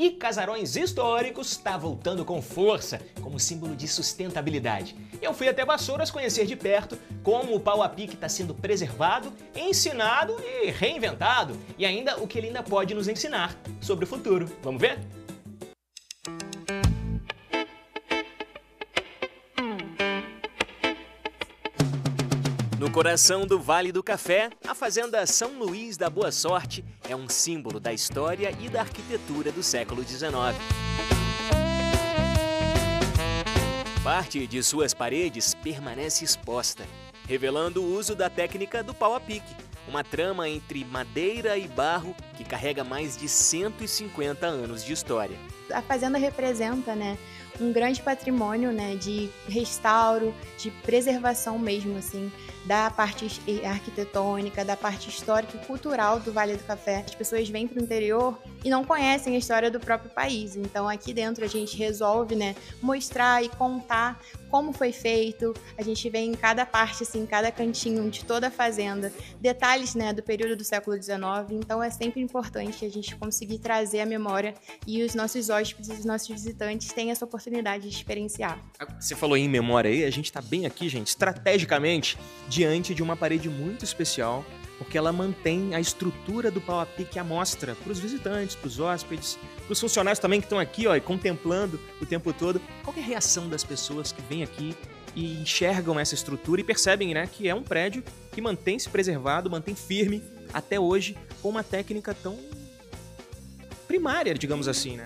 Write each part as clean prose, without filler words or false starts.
E casarões históricos está voltando com força, como símbolo de sustentabilidade. Eu fui até Vassouras conhecer de perto como o pau a pique está sendo preservado, ensinado e reinventado. E ainda o que ele ainda pode nos ensinar sobre o futuro. Vamos ver? No coração do Vale do Café, a Fazenda São Luís da Boa Sorte é um símbolo da história e da arquitetura do século XIX. Parte de suas paredes permanece exposta, revelando o uso da técnica do pau a pique, uma trama entre madeira e barro que carrega mais de 150 anos de história. A fazenda representa, um grande patrimônio, de restauro, de preservação mesmo, assim, da parte arquitetônica, da parte histórica e cultural do Vale do Café. As pessoas vêm para o interior e não conhecem a história do próprio país. Então, aqui dentro a gente resolve, mostrar e contar como foi feito. A gente vê em cada parte, assim, em cada cantinho de toda a fazenda, detalhes, do período do século XIX. Então, é sempre importante a gente conseguir trazer a memória e os nossos hóspedes, os nossos visitantes têm essa oportunidade de experienciar. Você falou em memória aí, a gente está bem aqui, gente, estrategicamente, diante de uma parede muito especial, porque ela mantém a estrutura do pau a pique à mostra para os visitantes, para os hóspedes, para os funcionários também que estão aqui, e contemplando o tempo todo. Qual que é a reação das pessoas que vêm aqui e enxergam essa estrutura e percebem, que é um prédio que mantém-se preservado, mantém firme até hoje, com uma técnica tão primária, digamos assim,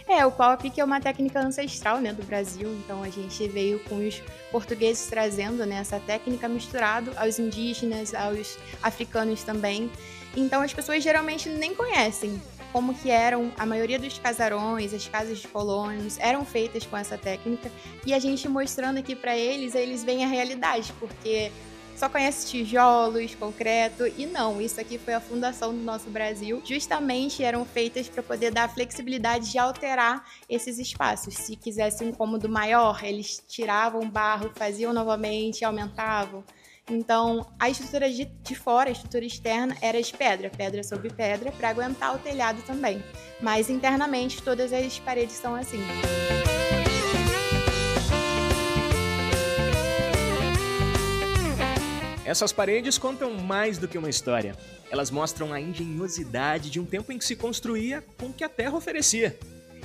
O pau a pique é uma técnica ancestral, do Brasil, então a gente veio com os portugueses trazendo, essa técnica misturado aos indígenas, aos africanos também. Então as pessoas geralmente nem conhecem como que eram a maioria dos casarões, as casas de colonos, eram feitas com essa técnica, e a gente mostrando aqui para eles veem a realidade, porque só conhece tijolos, concreto, e não, isso aqui foi a fundação do nosso Brasil. Justamente eram feitas para poder dar a flexibilidade de alterar esses espaços. Se quisesse um cômodo maior, eles tiravam barro, faziam novamente, aumentavam. Então, a estrutura de fora, a estrutura externa, era de pedra sobre pedra, para aguentar o telhado também. Mas internamente, todas as paredes são assim. Essas paredes contam mais do que uma história. Elas mostram a engenhosidade de um tempo em que se construía com o que a terra oferecia.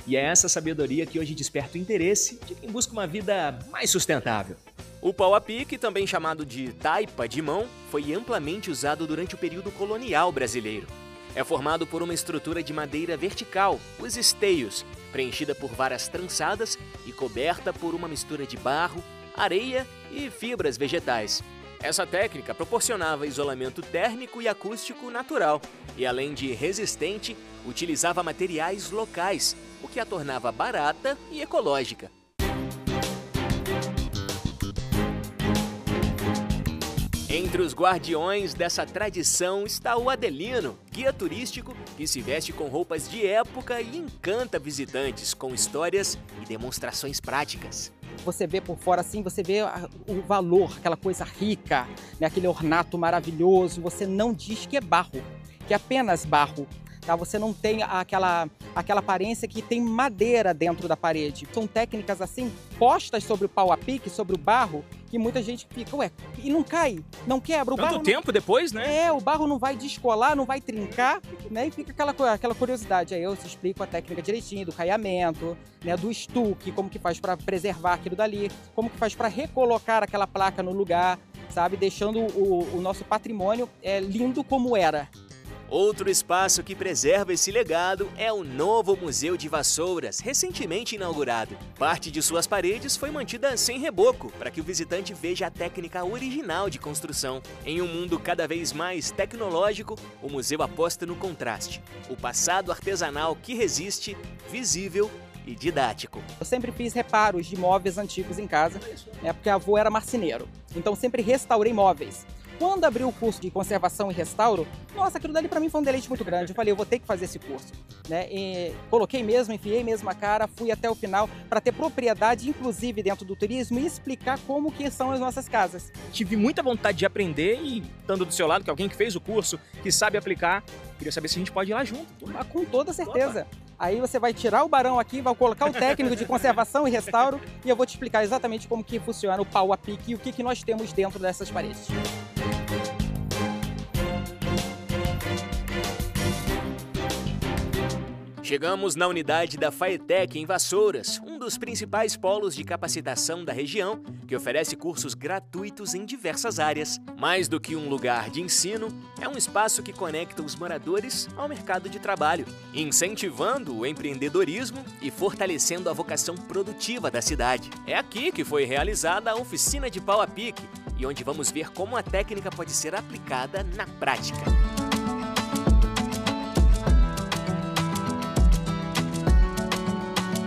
E é essa sabedoria que hoje desperta o interesse de quem busca uma vida mais sustentável. O pau a pique, também chamado de taipa de mão, foi amplamente usado durante o período colonial brasileiro. É formado por uma estrutura de madeira vertical, os esteios, preenchida por varas trançadas e coberta por uma mistura de barro, areia e fibras vegetais. Essa técnica proporcionava isolamento térmico e acústico natural e, além de resistente, utilizava materiais locais, o que a tornava barata e ecológica. Entre os guardiões dessa tradição está o Adelino, guia turístico que se veste com roupas de época e encanta visitantes com histórias e demonstrações práticas. Você vê por fora assim, você vê o valor, aquela coisa rica, aquele ornato maravilhoso. Você não diz que é barro, que é apenas barro. Tá? Você não tem aquela aparência que tem madeira dentro da parede. São técnicas assim, postas sobre o pau a pique, sobre o barro, que muita gente fica, e não cai, não quebra. O Tanto tempo depois, o barro não vai descolar, não vai trincar, e fica aquela curiosidade. Aí eu explico a técnica direitinho, do caiamento, do estuque, como que faz para preservar aquilo dali, como que faz para recolocar aquela placa no lugar, sabe? Deixando o nosso patrimônio lindo como era. Outro espaço que preserva esse legado é o novo Museu de Vassouras, recentemente inaugurado. Parte de suas paredes foi mantida sem reboco, para que o visitante veja a técnica original de construção. Em um mundo cada vez mais tecnológico, o museu aposta no contraste. O passado artesanal que resiste, visível e didático. Eu sempre fiz reparos de móveis antigos em casa, porque avô era marceneiro. Então sempre restaurei móveis. Quando abri o curso de conservação e restauro, nossa, aquilo dali para mim foi um deleite muito grande. Eu falei, eu vou ter que fazer esse curso. E coloquei mesmo, enfiei mesmo a cara, fui até o final para ter propriedade, inclusive dentro do turismo, e explicar como que são as nossas casas. Tive muita vontade de aprender e, estando do seu lado, que alguém que fez o curso, que sabe aplicar, queria saber se a gente pode ir lá junto. Com toda certeza. Aí você vai tirar o barão aqui, vai colocar o técnico de conservação e restauro e eu vou te explicar exatamente como que funciona o pau a pique e o que nós temos dentro dessas paredes. Chegamos na unidade da Faetec em Vassouras, um dos principais polos de capacitação da região, que oferece cursos gratuitos em diversas áreas. Mais do que um lugar de ensino, é um espaço que conecta os moradores ao mercado de trabalho, incentivando o empreendedorismo e fortalecendo a vocação produtiva da cidade. É aqui que foi realizada a oficina de pau a pique, e onde vamos ver como a técnica pode ser aplicada na prática.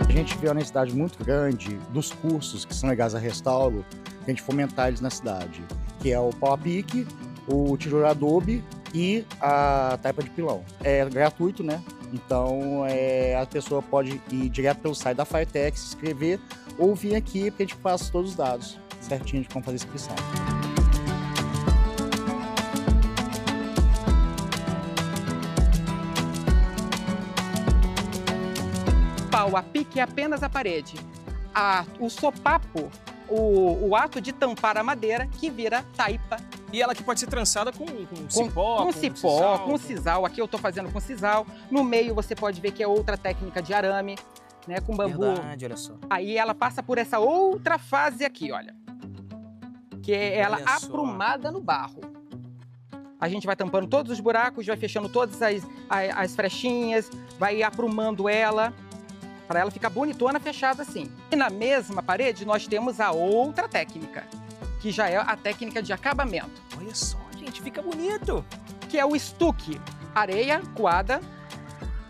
A gente vê uma necessidade muito grande dos cursos que são ligados a restauro, a gente fomentar eles na cidade, que é o pau a pique, o tijolo adobe e a taipa de pilão. É gratuito, né? Então a pessoa pode ir direto pelo site da Faetec, se inscrever ou vir aqui porque a gente passa todos os dados certinho de como fazer a inscrição. Pau a pique é apenas a parede. O sopapo, o ato de tampar a madeira que vira taipa. E ela que pode ser trançada com cipó, com sisal. Aqui eu estou fazendo com sisal. No meio você pode ver que é outra técnica de arame, né, com bambu. Verdade, olha só. Aí ela passa por essa outra fase aqui, olha. Que é ela aprumada no barro. A gente vai tampando todos os buracos, vai fechando todas as frechinhas, vai aprumando ela, para ela ficar bonitona fechada assim. E na mesma parede nós temos a outra técnica, que já é a técnica de acabamento. Olha só, gente, fica bonito. Que é o estuque. Areia coada,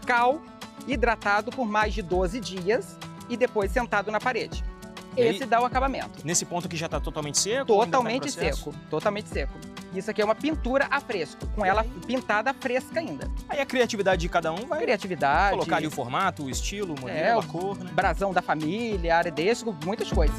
cal, hidratado por mais de 12 dias e depois sentado na parede. Esse dá o acabamento. Nesse ponto aqui já está totalmente seco? Totalmente seco, totalmente seco. Isso aqui é uma pintura a fresco, com ela pintada fresca ainda. Aí a criatividade de cada um vai colocar ali o formato, o estilo, o modelo, a cor, né? Brasão da família, aredesco, muitas coisas.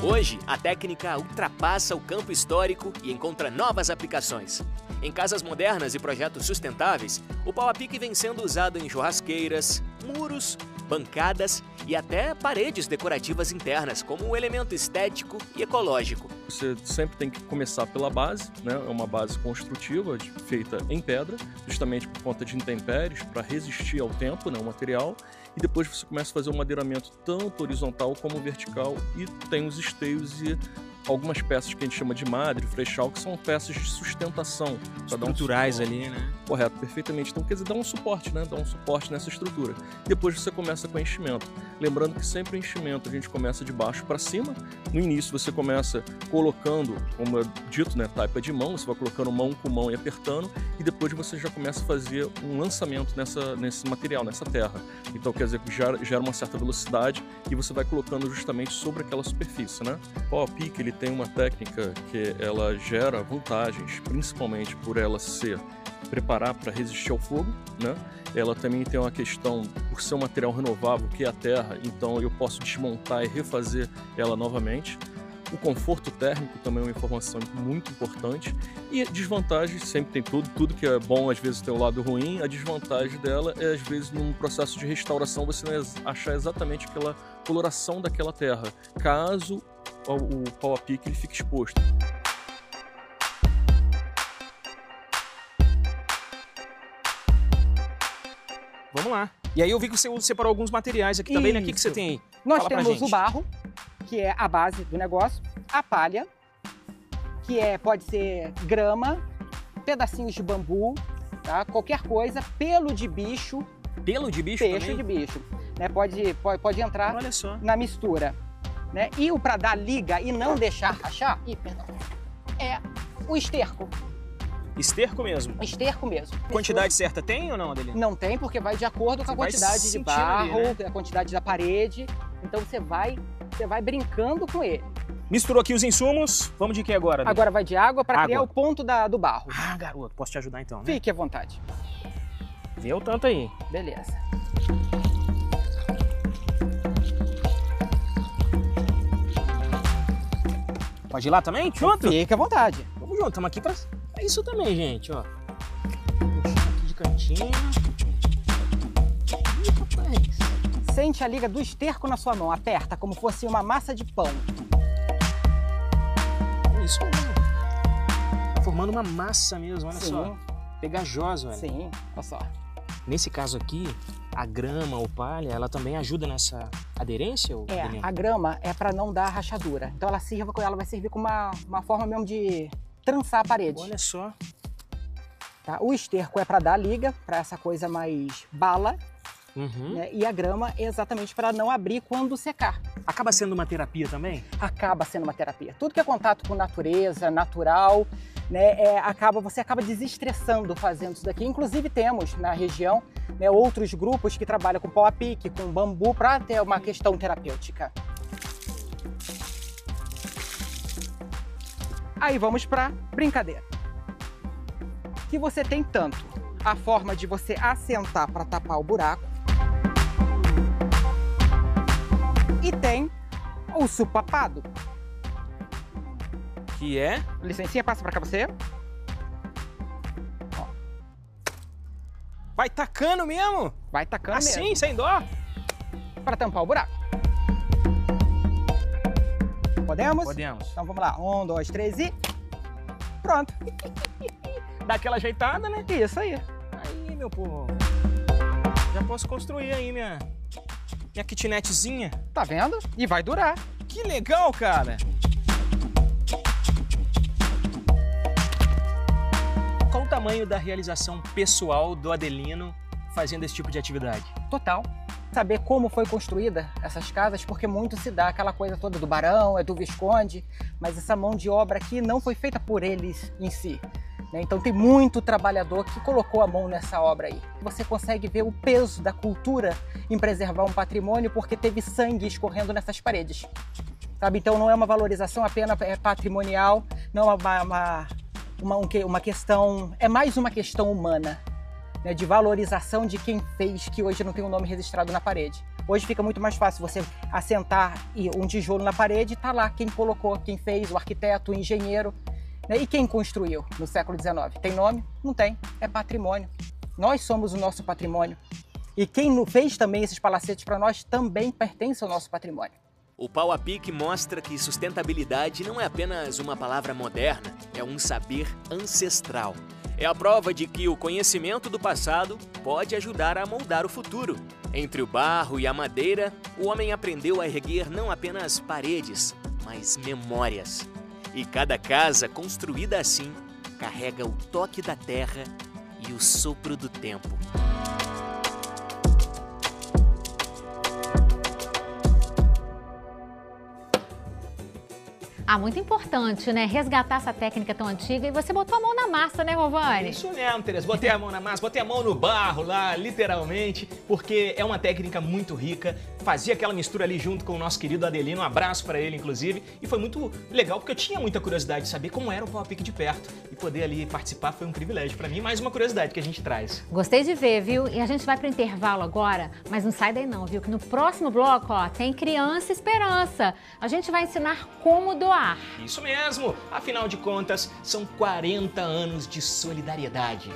Hoje, a técnica ultrapassa o campo histórico e encontra novas aplicações. Em casas modernas e projetos sustentáveis, o pau a pique vem sendo usado em churrasqueiras, muros, bancadas e até paredes decorativas internas, como um elemento estético e ecológico. Você sempre tem que começar pela base, né? É uma base construtiva, feita em pedra, justamente por conta de intempéries, para resistir ao tempo, né? O material. E depois você começa a fazer um madeiramento tanto horizontal como vertical e tem os esteios e algumas peças que a gente chama de madre, freixal, que são peças de sustentação. Estruturais ali, né? Correto, perfeitamente. Então, quer dizer, dá um suporte, né? Dá um suporte nessa estrutura. Depois você começa com enchimento. Lembrando que sempre enchimento a gente começa de baixo para cima. No início você começa colocando, como é dito, né? Taipa de mão, você vai colocando mão com mão e apertando. E depois você já começa a fazer um lançamento nesse material, nessa terra. Então, quer dizer, gera uma certa velocidade e você vai colocando justamente sobre aquela superfície, né? O pau a pique, ele tem uma técnica que ela gera vantagens, principalmente por ela se preparar para resistir ao fogo, né? Ela também tem uma questão, por ser um material renovável, que é a terra, então eu posso desmontar e refazer ela novamente. O conforto térmico também é uma informação muito importante. E desvantagens, sempre tem tudo que é bom às vezes tem o lado ruim. A desvantagem dela é às vezes num processo de restauração você não achar exatamente aquela coloração daquela terra, caso o pau a pique ele fique exposto. Vamos lá. E aí eu vi que você separou alguns materiais aqui também, né? O que você tem aí? Nós temos o barro, que é a base do negócio, a palha, que pode ser grama, pedacinhos de bambu, tá? Qualquer coisa, pelo de bicho. Pelo de bicho Peixe também? de bicho. Né? Pode entrar Olha só. na mistura. Né? E o para dar liga e não deixar rachar, é o esterco. Esterco mesmo? Esterco mesmo. Quantidade certa tem ou não, Adelina? Não tem, porque vai de acordo com a quantidade de barro, ali, né? A quantidade da parede. Então você vai brincando com ele. Misturou aqui os insumos, vamos de que agora? Adelina? Agora vai de água para criar o ponto do barro. Ah, garoto, posso te ajudar então, né? Fique à vontade. Vê o tanto aí. Beleza. Pode ir lá também? Junto? Fique à vontade. Vamos junto, estamos aqui para É isso também, gente, ó. Puxar aqui de cantinho. Ih, rapaz. Sente a liga do esterco na sua mão. Aperta como fosse uma massa de pão. É isso mesmo. Tá formando uma massa mesmo, olha Sim. só. Pegajosa, olha. Sim, olha só. Nesse caso aqui, a grama ou palha, ela também ajuda nessa aderência? Ou A grama é para não dar rachadura. Então ela vai servir como uma forma mesmo de trançar a parede. Olha só. Tá? O esterco é para dar liga, para essa coisa mais bala. Uhum. Né? E a grama é exatamente para não abrir quando secar. Acaba sendo uma terapia também? Acaba sendo uma terapia. Tudo que é contato com natureza, natural, né, você acaba desestressando fazendo isso daqui. Inclusive temos na região, né, outros grupos que trabalham com pau a pique, com bambu, para ter uma questão terapêutica. Aí vamos para brincadeira. Que você tem tanto a forma de você assentar para tapar o buraco, e tem o supapado. Que é? Licencinha, passa para cá você. Ó. Vai tacando mesmo? Vai tacando assim, mesmo. sem dó? Para tampar o buraco. Podemos? Podemos. Então vamos lá. 1, 2, 3 e... Pronto. Dá aquela ajeitada, né? Isso aí. Aí, meu povo. Já posso construir aí minha kitnetzinha. Tá vendo? E vai durar. Que legal, cara! Qual o tamanho da realização pessoal do Adelino fazendo esse tipo de atividade? Total. Saber como foi construída essas casas, porque muito se dá aquela coisa toda do Barão, do Visconde, mas essa mão de obra aqui não foi feita por eles em si. Então tem muito trabalhador que colocou a mão nessa obra aí. Você consegue ver o peso da cultura em preservar um patrimônio porque teve sangue escorrendo nessas paredes. Sabe? Então não é uma valorização apenas patrimonial, não é uma questão, é mais uma questão humana, né? De valorização de quem fez, que hoje não tem o nome registrado na parede. Hoje fica muito mais fácil você assentar um tijolo na parede e tá lá quem colocou, quem fez, o arquiteto, o engenheiro. E quem construiu no século XIX? Tem nome? Não tem. É patrimônio. Nós somos o nosso patrimônio. E quem fez também esses palacetes para nós também pertence ao nosso patrimônio. O pau a pique mostra que sustentabilidade não é apenas uma palavra moderna, é um saber ancestral. É a prova de que o conhecimento do passado pode ajudar a moldar o futuro. Entre o barro e a madeira, o homem aprendeu a erguer não apenas paredes, mas memórias. E cada casa construída assim carrega o toque da terra e o sopro do tempo. Muito importante, né? Resgatar essa técnica tão antiga. E você botou a mão na massa, né, Rovani? Isso mesmo, Tereza. Botei a mão na massa, botei a mão no barro lá, literalmente, porque é uma técnica muito rica. Fazia aquela mistura ali junto com o nosso querido Adelino. Um abraço para ele, inclusive. E foi muito legal, porque eu tinha muita curiosidade de saber como era o pau a pique de perto. E poder ali participar foi um privilégio para mim. Mais uma curiosidade que a gente traz. Gostei de ver, viu? E a gente vai pro intervalo agora, mas não sai daí não, viu? Que no próximo bloco, ó, tem Criança Esperança. A gente vai ensinar como doar. Isso mesmo! Afinal de contas, são 40 anos de solidariedade.